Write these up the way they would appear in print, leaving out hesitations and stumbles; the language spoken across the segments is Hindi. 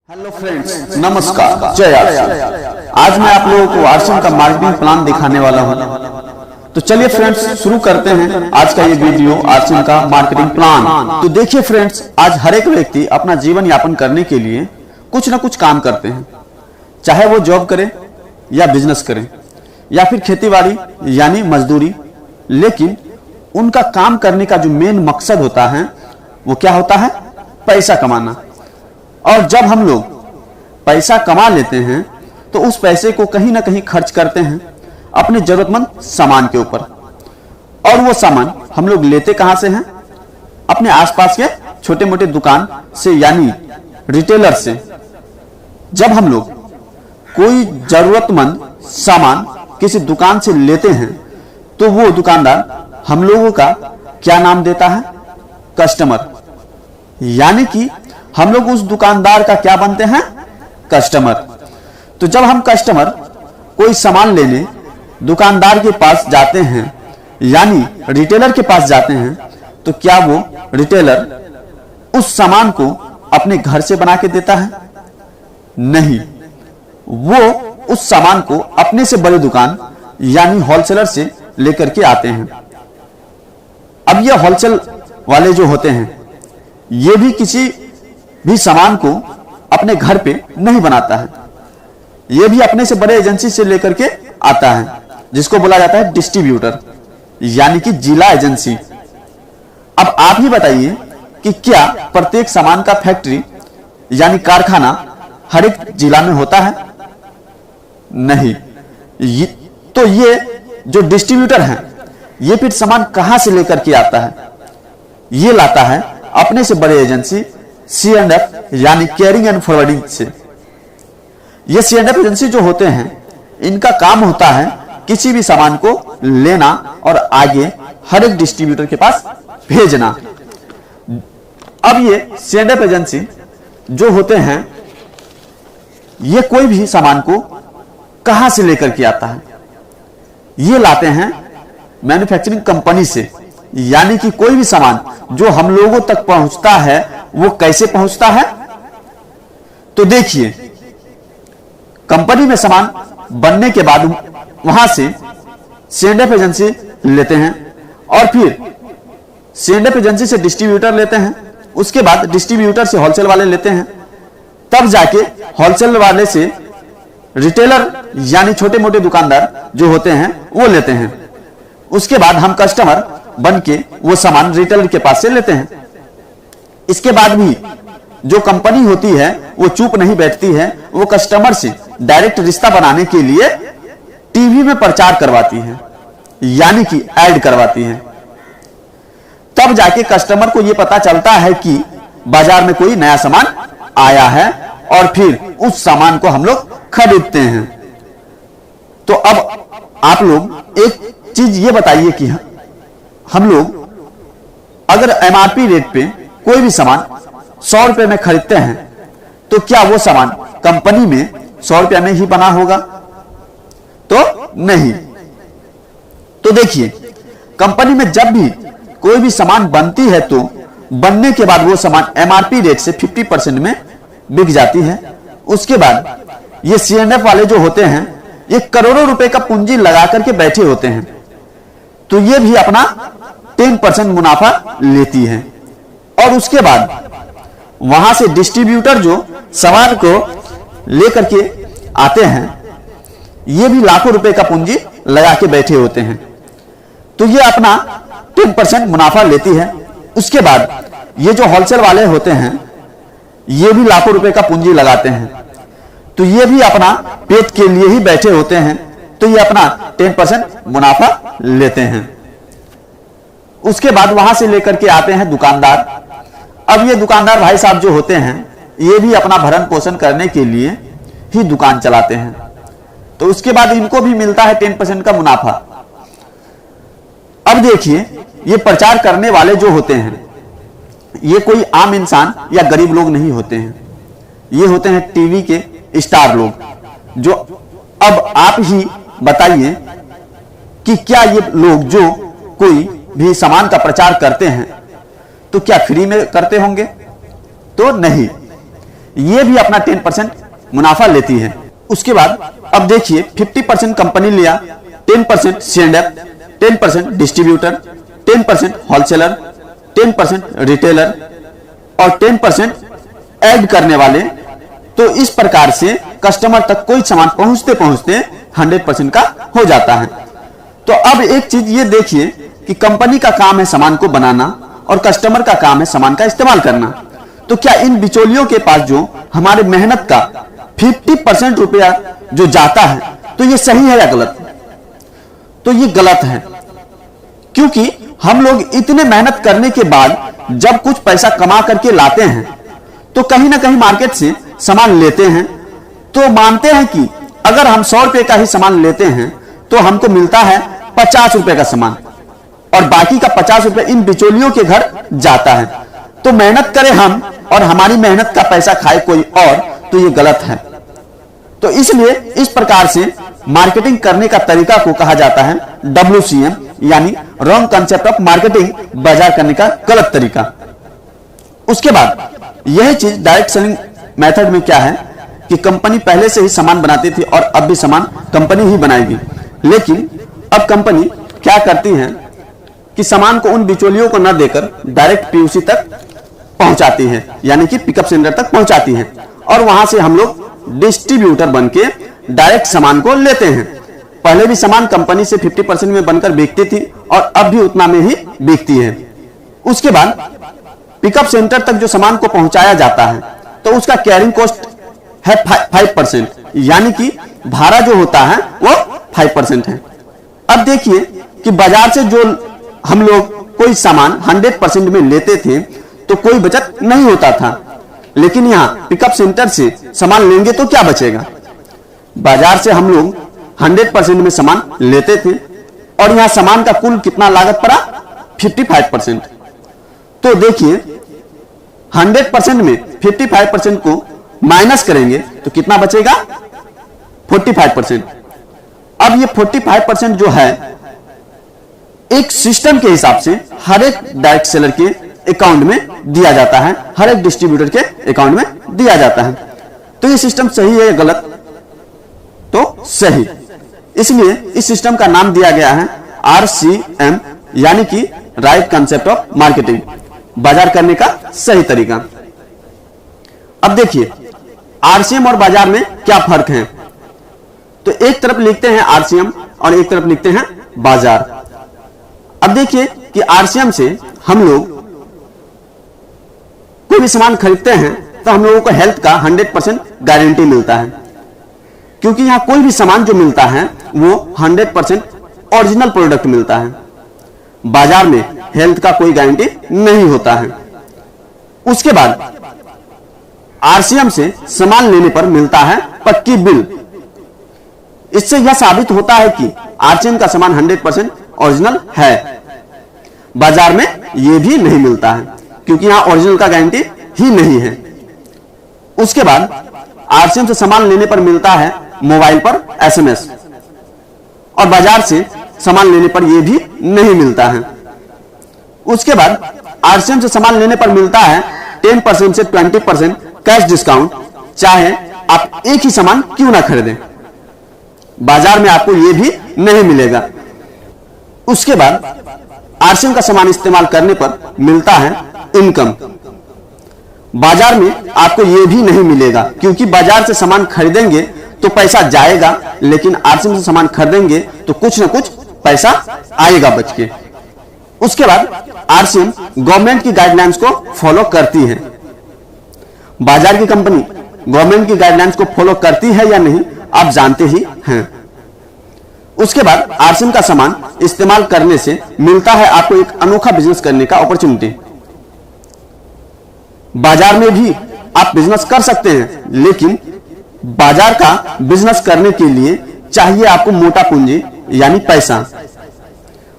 हेलो फ्रेंड्स, नमस्कार, जय आर्सन। आज मैं आप लोगों को आर्सन का मार्केटिंग प्लान दिखाने वाला हूं। तो चलिए फ्रेंड्स, शुरू करते हैं आज का ये वीडियो, आर्सन का मार्केटिंग प्लान। तो देखिए फ्रेंड्स, आज हर एक व्यक्ति अपना जीवन यापन करने के लिए कुछ ना कुछ काम करते हैं, चाहे वो जॉब करे या बिजनेस करे या फिर खेतीबाड़ी यानी मजदूरी। लेकिन उनका काम करने का जो मेन मकसद होता है वो क्या होता है? पैसा कमाना। और जब हम लोग पैसा कमा लेते हैं तो उस पैसे को कहीं ना कहीं खर्च करते हैं अपने जरूरतमंद सामान के ऊपर। और वो सामान हम लोग लेते कहां से हैं? अपने आसपास के छोटे मोटे दुकान से यानी रिटेलर से। जब हम लोग कोई जरूरतमंद सामान किसी दुकान से लेते हैं तो वो दुकानदार हम लोगों का क्या नाम देता है? कस्टमर। यानी कि हम लोग उस दुकानदार का क्या बनते हैं? कस्टमर। तो जब हम कस्टमर कोई सामान लेने दुकानदार के पास जाते हैं यानी रिटेलर के पास जाते हैं, तो क्या वो रिटेलर उस सामान को अपने घर से बना के देता है? नहीं, वो उस सामान को अपने से बड़े दुकान यानी होलसेलर से लेकर के आते हैं। अब ये होलसेल वाले जो होते हैं ये भी किसी भी सामान को अपने घर पे नहीं बनाता है, ये भी अपने से बड़े एजेंसी से लेकर के आता है, जिसको बोला जाता है डिस्ट्रीब्यूटर यानी कि जिला एजेंसी। अब आप ही बताइए कि क्या प्रत्येक सामान का फैक्ट्री यानी कारखाना हर एक जिला में होता है? नहीं। तो ये जो डिस्ट्रीब्यूटर है ये फिर सामान कहां से लेकर के आता है? ये लाता है अपने से बड़े एजेंसी C&F यानी केयरिंग एंड फॉरवर्डिंग से। ये C&F एजेंसी जो होते हैं इनका काम होता है किसी भी सामान को लेना और आगे हर एक डिस्ट्रीब्यूटर के पास भेजना। अब ये C&F एजेंसी जो होते हैं ये कोई भी सामान को कहां से लेकर के आता है? ये लाते हैं मैन्युफैक्चरिंग कंपनी से। यानी कि कोई भी सामान जो हम लोगों तक पहुंचता है वो कैसे पहुंचता है? तो देखिए, कंपनी में सामान बनने के बाद वहां से C&F एजेंसी लेते हैं और फिर C&F एजेंसी से डिस्ट्रीब्यूटर लेते हैं, उसके बाद डिस्ट्रीब्यूटर से होलसेल वाले लेते हैं, तब जाके होलसेल वाले से रिटेलर यानी छोटे मोटे दुकानदार जो होते हैं वो लेते हैं। उसके बाद हम कस्टमर बन के वो सामान रिटेलर के पास से लेते हैं। इसके बाद भी जो कंपनी होती है वो चुप नहीं बैठती है, वो कस्टमर से डायरेक्ट रिश्ता बनाने के लिए टीवी में प्रचार करवाती है यानी कि ऐड करवाती है। तब जाके कस्टमर को ये पता चलता है कि बाजार में कोई नया सामान आया है और फिर उस सामान को हम लोग खरीदते हैं। तो अब आप लोग एक चीज ये बताइए कि हम लोग अगर MRP रेट पे कोई भी सामान 100 रुपए में खरीदते हैं तो क्या वो सामान कंपनी में 100 रुपए में ही बना होगा? तो नहीं। तो देखिए, कंपनी में जब भी कोई भी सामान बनती है तो बनने के बाद वो सामान MRP रेट से 50% में बिक जाती है। उसके बाद ये C&F वाले जो होते हैं ये करोड़ों रुपए का पूंजी लगा करके बैठे होते हैं, तो ये भी अपना 10% मुनाफा लेती है। और उसके बाद वहां से डिस्ट्रीब्यूटर जो सामान को लेकर के आते हैं ये भी लाखों रुपए का पूंजी लगा के बैठे होते हैं, तो ये अपना 10% मुनाफा लेती है। उसके बाद ये जो होलसेल वाले होते हैं ये भी लाखों रुपए का पूंजी लगाते हैं, तो ये भी अपना पेट के लिए ही बैठे होते हैं, तो ये अपना 10% मुनाफा लेते हैं। उसके बाद वहां से लेकर के आते हैं दुकानदार। अब ये दुकानदार भाई साहब जो होते हैं ये भी अपना भरण पोषण करने के लिए ही दुकान चलाते हैं, तो उसके बाद इनको भी मिलता है 10% का मुनाफा। अब देखिए, ये प्रचार करने वाले जो होते हैं ये कोई आम इंसान या गरीब लोग नहीं होते हैं, ये होते हैं टीवी के स्टार लोग। जो अब आप ही बताइए कि क्या ये लोग जो कोई भी सामान का प्रचार करते हैं तो क्या फ्री में करते होंगे? तो नहीं, ये भी अपना 10% मुनाफा लेती है। उसके बाद अब देखिए 50% कंपनी लिया, 10% C&F, 10% डिस्ट्रीब्यूटर, 10% होलसेलर, 10% रिटेलर और 10% ऐड करने वाले। तो इस प्रकार से कस्टमर तक कोई सामान पहुंचते पहुंचते 100% का हो जाता है। तो अब एक चीज ये देखिए कि कंपनी का काम है सामान को बनाना और कस्टमर का काम है सामान का इस्तेमाल करना। तो क्या इन बिचौलियों के पास जो हमारे मेहनत का 50% रुपया जो जाता है, तो ये सही है या गलत? तो ये गलत है, क्योंकि हम लोग इतने मेहनत करने के बाद जब कुछ पैसा कमा करके लाते हैं तो कहीं ना कहीं मार्केट से सामान लेते हैं, तो मानते हैं कि अगर हम 100 रुपए का ही सामान लेते हैं तो हमको मिलता है 50 रुपए का सामान और बाकी का 50 रुपए इन बिचौलियों के घर जाता है। तो मेहनत करें हम और हमारी मेहनत का पैसा खाए कोई और, तो ये गलत है। तो इसलिए इस प्रकार से मार्केटिंग करने का तरीका को कहा जाता है WCM, यानी रॉन्ग कंसेप्ट ऑफ मार्केटिंग, बाजार करने का गलत तरीका। उसके बाद यही चीज डायरेक्ट सेलिंग मेथड में क्या है कि कंपनी पहले से ही सामान बनाती थी और अब भी सामान कंपनी ही बनाएगी, लेकिन अब कंपनी क्या करती है कि सामान को उन बिचौलियों को न देकर डायरेक्ट POC तक पहुंचाती है, यानी कि पिकअप सेंटर तक पहुंचाती है और वहां से हम लोग डिस्ट्रीब्यूटर बनके डायरेक्ट सामान को लेते हैं। पहले भी सामान कंपनी से 50% में बनकर बिकती थी और अब भी उतना में ही बिकती है। उसके बाद पिकअप सेंटर तक जो सामान को पहुंचाया जाता है तो उसका कैरिंग कॉस्ट है 5%, यानी कि भाड़ा जो होता है वो 5% है। अब देखिए कि बाजार से जो हम लोग कोई सामान 100% में लेते थे तो कोई बचत नहीं होता था, लेकिन यहां पिकअप सेंटर से सामान लेंगे तो क्या बचेगा? बाजार से हम लोग 100% में सामान लेते थे और यहां सामान का कुल कितना लागत पड़ा? 55%। तो देखिए 100% में 55% को माइनस करेंगे तो कितना बचेगा? 45%। अब ये 45% जो है एक सिस्टम के हिसाब से हर एक डायरेक्ट सेलर के अकाउंट में दिया जाता है, हर एक डिस्ट्रीब्यूटर के अकाउंट में दिया जाता है। तो ये सिस्टम सही है या गलत? तो सही। इसलिए इस सिस्टम का नाम दिया गया है RCM, यानी कि राइट कंसेप्ट ऑफ मार्केटिंग, बाजार करने का सही तरीका। अब देखिए RCM और बाजार में क्या फर्क है। तो एक तरफ लिखते हैं RCM और एक तरफ लिखते हैं बाजार। अब देखिए कि RCM से हम लोग कोई भी सामान खरीदते हैं तो हम लोगों को हेल्थ का 100% गारंटी मिलता है, क्योंकि यहां कोई भी सामान जो मिलता है वो 100% ओरिजिनल प्रोडक्ट मिलता है। बाजार में हेल्थ का कोई गारंटी नहीं होता है। उसके बाद RCM से सामान लेने पर मिलता है पक्की बिल। इससे यह साबित होता है कि RCM का सामान 100% ओरिजिनल है। बाजार में यह भी नहीं मिलता है, क्योंकि यहां ओरिजिनल का गारंटी ही नहीं है। उसके बाद RCM से सामान लेने पर मिलता है मोबाइल पर SMS और बाजार से सामान लेने पर यह भी नहीं मिलता है। उसके बाद RCM से सामान लेने पर मिलता है 10% से 20% कैश डिस्काउंट, चाहे आप एक ही सामान क्यों ना खरीदें। बाजार में आपको यह भी नहीं मिलेगा। उसके बाद RCM का सामान इस्तेमाल करने पर मिलता है इनकम। बाजार में आपको यह भी नहीं मिलेगा, क्योंकि बाजार से सामान खरीदेंगे तो पैसा जाएगा, लेकिन RCM से सामान खरीदेंगे तो कुछ ना कुछ पैसा आएगा बच के। उसके बाद RCM गवर्नमेंट की गाइडलाइंस को फॉलो करती है। बाजार की कंपनी गवर्नमेंट की गाइडलाइंस को फॉलो करती है या नहीं आप जानते ही हैं। उसके बाद RCM का सामान इस्तेमाल करने से मिलता है आपको एक अनोखा बिजनेस करने का अपॉर्चुनिटी। बाजार में भी आप बिजनेस कर सकते हैं, लेकिन बाजार का बिजनेस करने के लिए चाहिए आपको मोटा पूंजी यानी पैसा।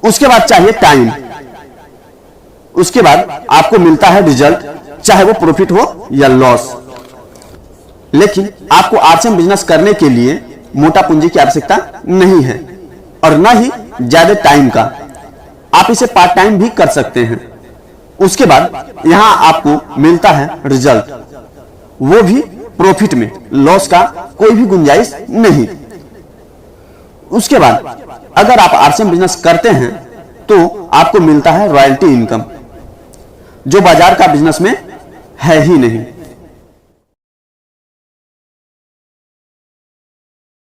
उसके बाद चाहिए टाइम। उसके बाद आपको मिलता है रिजल्ट, चाहे वो प्रॉफिट हो या लॉस। लेकिन आपको RCM बिजनेस करने के लिए मोटा पूंजी की आवश्यकता नहीं है और न ही ज्यादा टाइम का। आप इसे पार्ट टाइम भी कर सकते हैं। उसके बाद यहां आपको मिलता है रिजल्ट। वो भी प्रॉफिट में, लॉस का कोई भी गुंजाइश नहीं। उसके बाद अगर आप आरसीएम बिजनेस करते हैं तो आपको मिलता है रॉयल्टी इनकम, जो बाजार का बिजनेस में है ही नहीं।